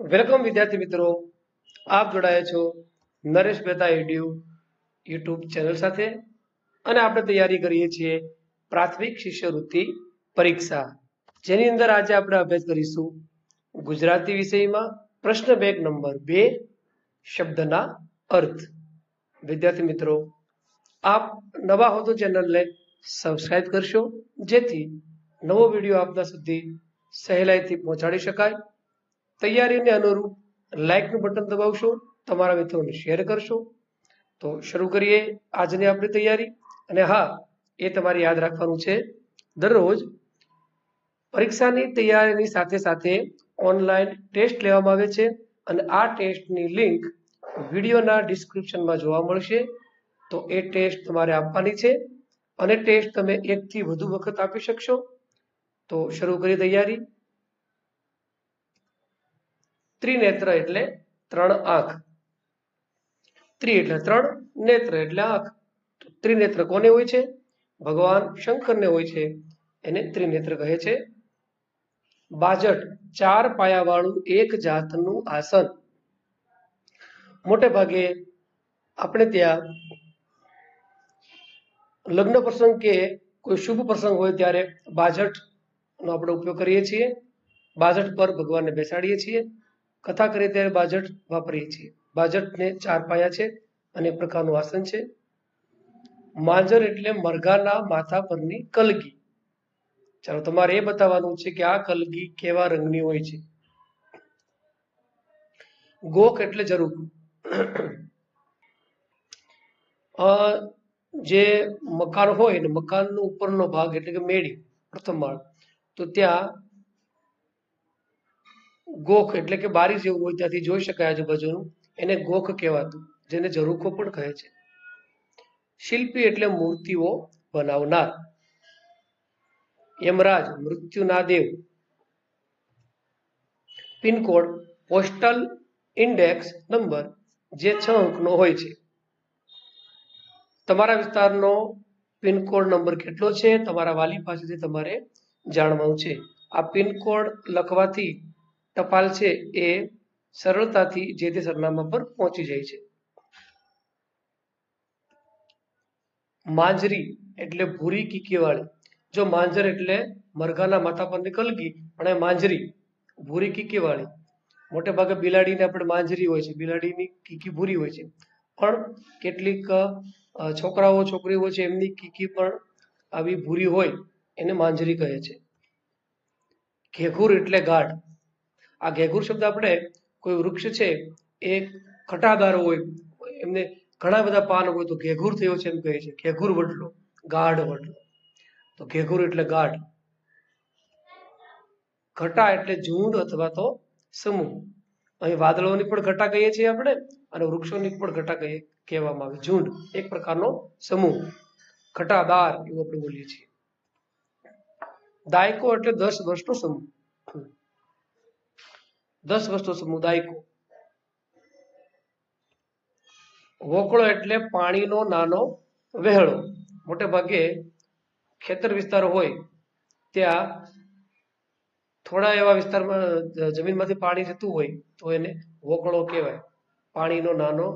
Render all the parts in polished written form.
Welcome વિદ્યાર્થી મિત્રો, આપ જોડાયા છો નરેશ મહેતા એડ્યુ યુટ્યુબ ચેનલ સાથે અને આપણે તૈયારી કરીએ છીએ પ્રાથમિક શિષ્યવૃત્તિ પરીક્ષા, જેની અંદર આજે આપણે અભ્યાસ કરીશું ગુજરાતી વિષયમાં પ્રશ્ન બેંક નંબર 2 શબ્દના અર્થ. વિદ્યાર્થી મિત્રો, આપ નવા હો તો ચેનલને સબસ્ક્રાઇબ કરશો, જેથી નવો વિડીયો આપના સુધી સહેલાઈથી પહોંચાડી શકાય. તૈયારીને અનુરૂપ લાઇકનું બટન દબાવશો, તમારા મિત્રોને શેર કરશો. તો શરૂ કરીએ આજની આપણી તૈયારી. અને હા, એ તમારે યાદ રાખવાનું છે, દરરોજ પરીક્ષાની તૈયારીની સાથે સાથે ઓનલાઈન ટેસ્ટ લેવામાં આવે છે અને આ ટેસ્ટની લિંક વિડીયોના ડિસ્ક્રિપ્શનમાં જોવા મળશે. તો એ ટેસ્ટ તમારે આપવાની છે અને ટેસ્ટ તમે એકથી વધુ વખત આપી શકશો. તો શરૂ કરીએ તૈયારી. ત્રિનેત્ર એટલે 3 આંખ. ત્રિ એટલે 3, નેત્ર એટલે આંખ. ત્રિનેત્ર કોને હોય છે? ભગવાન શંકરને હોય છે, એને ત્રિનેત્ર કહે છે. બાજટ 4 પાયાવાળું એક જાતનું આસન. મોટે ભાગે આપણે ત્યાં લગ્ન પ્રસંગ કે કોઈ શુભ પ્રસંગ હોય ત્યારે બાજટનો આપણે ઉપયોગ કરીએ છીએ. બાજટ પર ભગવાનને બેસાડીએ છીએ, કથા કરીએ ત્યારે બાજટ વાપરીએ છીએ. બાજટને 4 પાયા છે અને એક પ્રકારનું આસન છે. માંજર એટલે મરઘાના માથા પરની કલગી. ચાલો, તમારે એ બતાવવાનું છે કે આ કલગી કેવા રંગની હોય છે. ગોખ એટલે ઝરૂખ. જે મકાન હોય ને મકાનનો ઉપરનો ભાગ એટલે કે મેડી, પ્રથમ માળ, તો ત્યાં ગોખ એટલે કે બારી જેવું હોય, ત્યાંથી જોઈ શકાય આજુબાજુનું, એને ગોખ કહેવાતું, જેને ઝરૂખો પણ કહે છે. શિલ્પી એટલે મૂર્તિઓ બનાવનાર. યમરાજ મૃત્યુના દેવ. પિનકોડ પોસ્ટલ ઇન્ડેક્સ નંબર, જે 6 અંકનો હોય છે. તમારા વિસ્તારનો પિનકોડ નંબર કેટલો છે, તમારા વાલી પાસેથી તમારે જાણવાનું છે. આ પિનકોડ લખવાથી ટપાલ છે એ સરળતાથી જે તે સરનામા પર પહોંચી જાય છે. માંજરી એટલે ભૂરી કીકીવાળી. જો માંજર એટલે મરઘાના માથા પરની કલગી, અને માંજરી ભૂરી કીકીવાળી. મોટે ભાગે બિલાડીને આપણે માંજરી હોય છે, બિલાડીની કીકી ભૂરી હોય છે, પણ કેટલીક છોકરાઓ છોકરીઓ છે એમની કીકી પણ આવી ભૂરી હોય, એને માંજરી કહે છે. ઘેઘુર એટલે ગાઢ. આ ઘેઘુર શબ્દ આપણે કોઈ વૃક્ષ છે એ ઘટાદાર હોય, એમને ઘણા બધા પાન હોય તો ઘેઘુર થયો છે એમ કહે છે. ઘેઘુર વડલો, ગાઢ વડલો. તો ઘેઘુર એટલે ગાઢ. ઘટા એટલે ઝુંડ અથવા તો સમૂહ. અહીં વાદળોની પણ ઘટા કહીએ છીએ આપણે, અને વૃક્ષોની પણ ઘટા કહેવામાં આવે. ઝુંડ એક પ્રકારનો સમૂહ, ઘટાદાર એવું આપણે બોલીએ છીએ. દાયકો એટલે 10 વર્ષનો સમૂહ. 10 વર્ષનો સમૂહ દાયકો. વોકળો એટલે પાણીનો નાનો વહેળો. મોટે ભાગે ખેતર વિસ્તાર હોય ત્યાં થોડા એવા વિસ્તારમાં જમીનમાંથી પાણી જતું હોય તો એને વોકળો કહેવાય, પાણીનો નાનો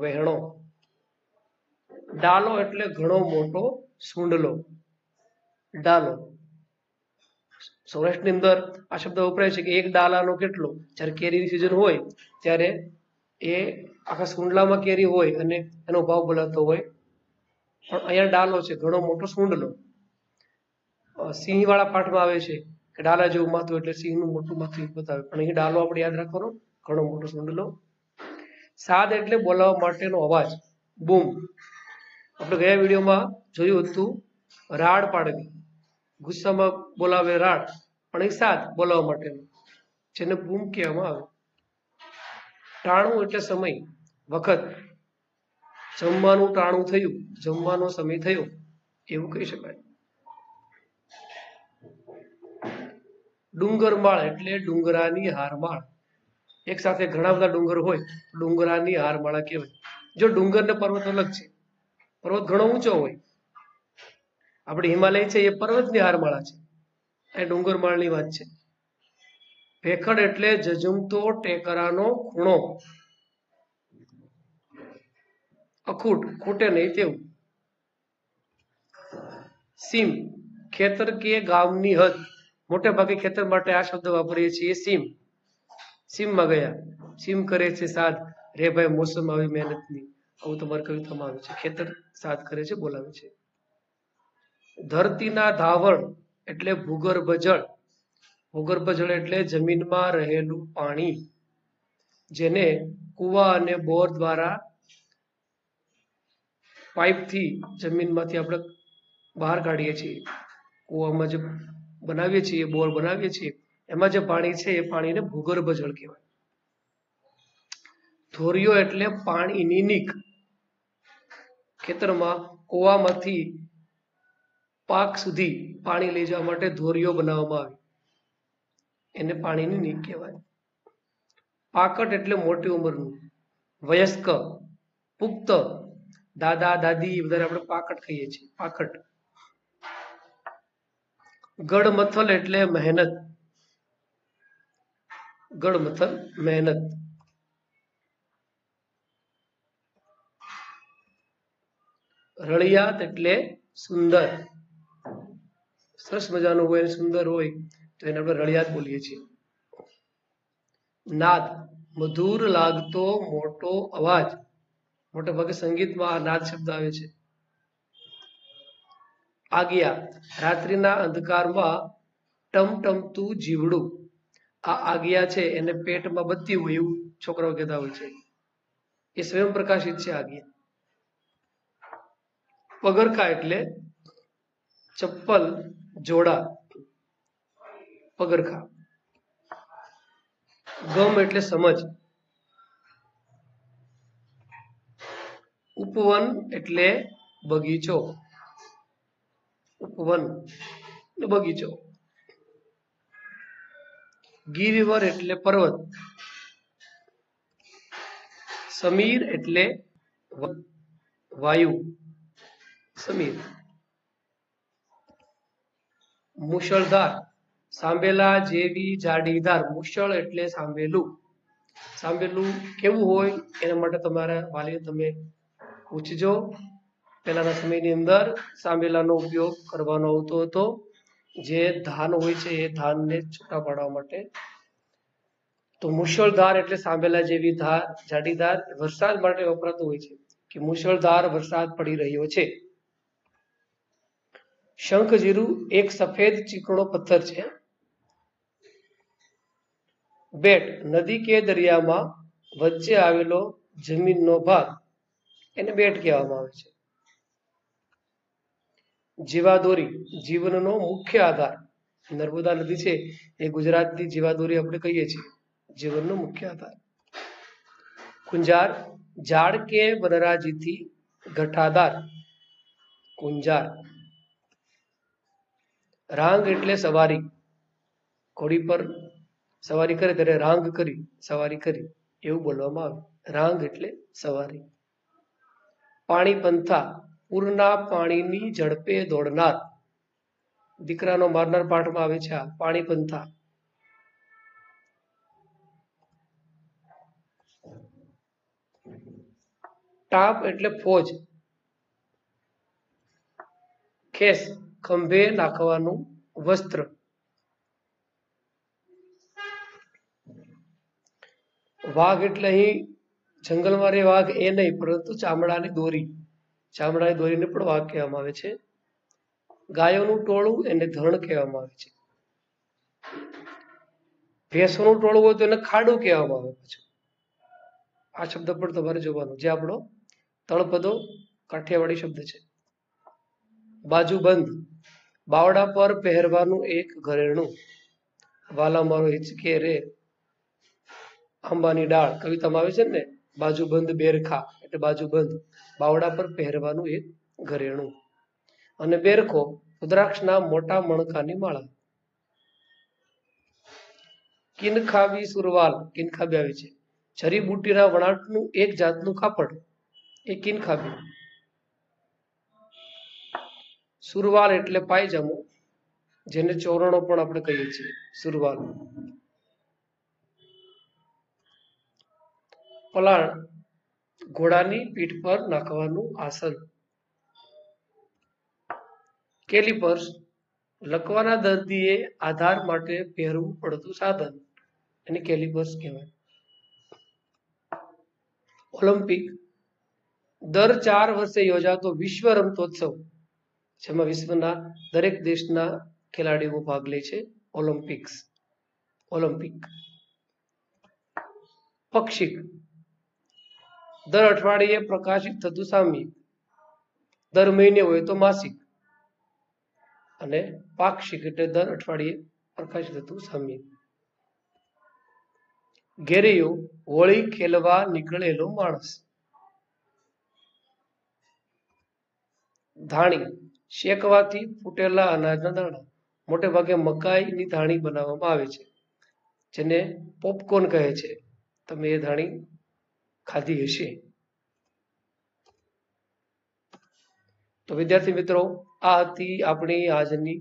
વહેણો. ડાલો એટલે ઘણો મોટો સૂંડલો. ડાલો. સૌરાષ્ટ્રની અંદર આ શબ્દ વપરાય છે કે એક ડાલાનો કેટલો. જ્યારે કેરીની સિઝન હોય ત્યારે એ આખા સૂંડલામાં કેરી હોય અને એનો ભાવ બોલાતો હોય, પણ અહીંયા ડાલો છે, ઘણો મોટો સૂંડલો. સિંહવાળા પાઠમાં આવે છે કે ડાલા જેવું માથું, એટલે સિંહનું મોટું માથું બતાવે, પણ અહીં ડાલો આપણે યાદ રાખવાનો, ઘણો મોટો સૂંડલો. સાદ એટલે બોલાવવા માટેનો અવાજ, બૂમ. આપણે ગયા વિડીયોમાં જોયું હતું રાડ પાડવી. ગુસ્સામાં બોલાવે રાડ, પણ એ સાદ બોલાવવા માટેનો, જેને બૂમ કહેવામાં આવે. ટાણું એટલે સમય, વખત. જમવાનું ટાણું થયું, જમવાનો સમય થયો એવું કહી શકાય. ડુંગરમાળ એટલે ડુંગરાની હારમાળ. એક સાથે ઘણા બધા ડુંગર હોય, ડુંગરાની હારમાળા કહેવાય. જો ડુંગર ને પર્વત અલગ છે, પર્વત ઘણો ઊંચો હોય. આપણે હિમાલય છે એ પર્વતની હારમાળા છે, એ ડુંગરમાળની વાત છે. ભેખડ એટલે જજુમતો ટેકરાનો ખૂણો, અખૂટ, ખૂટે નહીં તેવું. સીમ ખેતર કે ગામની હદ, મોટે ભાગે ખેતર માટે આ શબ્દ વાપરીએ છીએ. સીમમાં ગયા, સીમ કરે છે સાદ, રે ભાઈ મોસમ આવી મહેનતની, આવું તમારી કવિતામાં આવે છે. ખેતર સાદ કરે છે, બોલાવે છે. ધરતીના ધાવણ એટલે ભૂગર્ભ જળ, ભૂગર્ભ જળ એટલે જમીનમાં રહેલું પાણી, જેને કુવા અને બોર દ્વારા પાઇપથી જમીનમાંથી આપણે બહાર કાઢીએ છીએ. કુવામાં જે બનાવીએ છીએ, બોર બનાવીએ છીએ, એમાં જે પાણી છે એ પાણીને ભૂગર્ભ જળ કહેવાય. ધોરિયો એટલે પાણીની નીક, ખેતરમાં કુવામાંથી પાક સુધી પાણી લઈ જવા માટે ધોરિયો બનાવવામાં આવે, એને પાણીની નીક કહેવાય. પાકટ એટલે મોટી ઉંમરનું, વયસ્ક, પુખ્ત, દાદા દાદી વધારે આપણે પાકટ કહીએ છીએ, પાકટ. ગડમથલ એટલે મહેનત, ગડમથલ મહેનત. રળિયાત એટલે સુંદર, સરસ મજાનું હોય, સુંદર હોય તો એને આપણે રળિયાત બોલીએ છીએ. નાદ મધુર લાગતો મોટો અવાજ, મોટે ભાગે સંગીતમાં આ નાદ શબ્દ આવે છે. આજ્ઞા રાત્રિના અંધકારમાં ટમટમતું જીવડું, આ આજ્ઞા છે એને પેટમાં બત્તી હોય એવું છોકરાઓ કહેતા હોય છે, એ સ્વયં પ્રકાશિત છે આજ્ઞા. પગરખા એટલે ચપ્પલ, જોડા, પગરખા. ગમ એટલે સમજ. ઉપવન એટલે બગીચો, ઉપવન બગીચો. ગિરિવર એટલે પર્વત. સમીર એટલે વાયુ, સમીર. મુશળધાર સાંભેલા જેવી જાડી ધાર, મુશળ એટલે સાંભેલું. સાંભેલું કેવું હોય એના માટે તમારા વાલીને તમે પૂછજો. પહેલાના સમયની અંદર સાંભેલાનો ઉપયોગ કરવાનો આવતો હતો, જે ધાન હોય છે એ ધાનને છૂટા પાડવા માટે. તો મુશળધાર એટલે સાંભેલા જેવી ધાર, જાડી ધાર, વરસાદ માટે વપરાતું હોય છે કે મુશળધાર વરસાદ પડી રહ્યો છે. શંખજીરું એક સફેદ ચીકણો પથ્થર છે. બેટ નદી કે દરિયામાં વચ્ચે આવેલો જમીનનો ભાગ, એને બેટ કહેવામાં આવે છે. જીવાદોરી જીવનનો મુખ્ય આધાર, નર્મદા નદી છે એ ગુજરાતની જીવાદોરી આપણે કહીએ છીએ, જીવનનો મુખ્ય આધાર. કુંજાર ઝાડ કે વનરાજીથી ઘટાદાર, કુંજાર. રાંગ એટલે સવારી, ઘોડી પર સવારી કરે ત્યારે રાંગ કરી, સવારી કરી એવું બોલવામાં આવે. રાંગ એટલે સવારી. પાણી પંથા પૂરના પાણીની ઝડપે દોડનાર, દીકરાનો મારનાર પાઠમાં આવે છે આ પાણી પંથા. ટાપ એટલે ફોજ, ખેસ ખંભે નાખવાનું વસ્ત્ર. વાઘ એટલે અહીં જંગલમાં રે વાઘ એ નહીં, પરંતુ ચામડાની દોરી, ચામડાની દોરીને પણ વાઘ કહેવામાં આવે છે. ગાયોનું ટોળું એને ધણ કહેવામાં આવે છે. ભેંસોનું ટોળું હોય તો એને ખાડું કહેવામાં આવે છે. આ શબ્દ પણ તમારે જોવાનો, જે આપણો તળપદો કાઠિયાવાડી શબ્દ છે. બાજુબંધ બાવડા પર પહેરવાનું એક ઘરેણું, વાલા મારો હિચકે રે આંબાની ડાળ કવિતામાં આવે છે ને, બાજુબંધ બેરખા એટલે બાજુબંધ, બાવડા પર પહેરવાનું એક ઘરેણું. અને બેરખો રુદ્રાક્ષના મોટા મણકાની માળા. કિનખાબી સુરવાલ, કિનખાબી આવી છે, જડીબુટ્ટીના વણાટનું એક જાતનું કાપડ, એ કિનખાબી. સુરવાલ એટલે પાયજામો, જેને ચોરણો પણ આપણે કહીએ છીએ, સુરવાલ. પલાણ, ઘોડાની પીઠ પર નાખવાનું આસન. કેલિપર્સ, લકવાના દર્દીએ આધાર માટે પહેરવું પડતું સાધન, એને કેલિપર્સ કહેવાય. ઓલિમ્પિક, દર 4 વર્ષે યોજાતો વિશ્વ રમતોત્સવ, જેમાં વિશ્વના દરેક દેશના ખેલાડીઓ ભાગ લે છે. ઓલિમ્પિક. પક્ષિક, દર અઠવાડિયે પ્રકાશિત થતું સામયિક, દર મહિને હોય તો માસિક, અને પાક્ષિક એટલે દર અઠવાડિયે પ્રકાશિત થતું સામયિક. ઘેરિયો, હોળી ખેલવા નીકળેલો માણસ. ધાણી, શેકવાથી ફૂટેલા અનાજના દાણા, મોટે ભાગે મકાઈની ધાણી બનાવવામાં આવે છે, જેને પોપકોર્ન કહે છે. તમે એ ધાણી ખાધી હશે. તો વિદ્યાર્થી મિત્રો, આ હતી આપણી આજની